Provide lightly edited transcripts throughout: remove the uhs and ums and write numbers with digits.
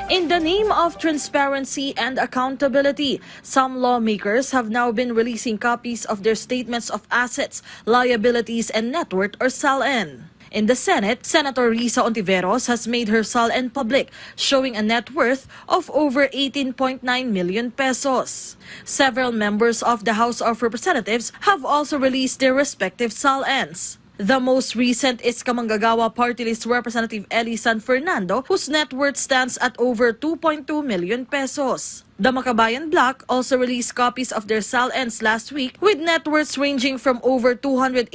In the name of transparency and accountability, some lawmakers have now been releasing copies of their statements of assets, liabilities, and net worth or SALN. In the Senate, Senator Risa Ontiveros has made her SALN public, showing a net worth of over 18.9 million pesos. Several members of the House of Representatives have also released their respective SALNs. The most recent is Kamanggagawa Party List Representative Eli San Fernando, whose net worth stands at over 2.2 million pesos. The Makabayan Bloc also released copies of their SALNs last week with net worths ranging from over 280,000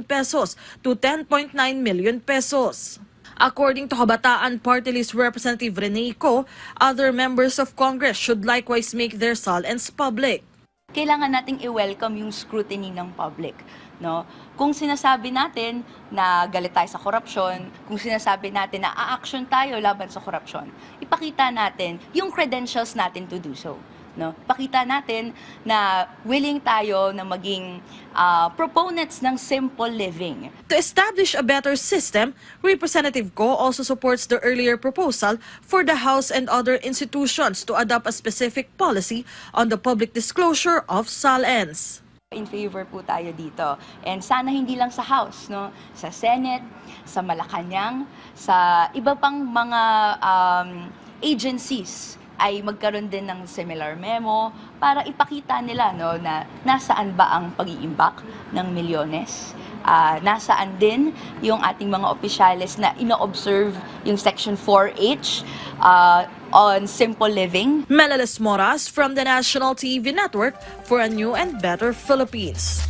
pesos to 10.9 million pesos. According to Kabataan Party List Representative Rene Co, other members of Congress should likewise make their SALNs public. Kailangan nating i-welcome yung scrutiny ng public, no? Kung sinasabi natin na galit tayo sa korupsyon, kung sinasabi natin na a-action tayo laban sa korupsyon, ipakita natin yung credentials natin to do so, no? Pakita natin na willing tayo na maging proponents ng simple living. To establish a better system, Representative Ko also supports the earlier proposal for the House and other institutions to adopt a specific policy on the public disclosure of SALNs. In favor po tayo dito. And sana hindi lang sa House, no? Sa Senate, sa Malacanang, sa iba pang mga agencies ay magkaroon din ng similar memo para ipakita nila, no, na nasaan ba ang pag-iimbak ng milyones. Nasaan din yung ating mga opisyales na ino-observe yung Section 4H on simple living. Melalis Moras from the National TV Network for a New and Better Philippines.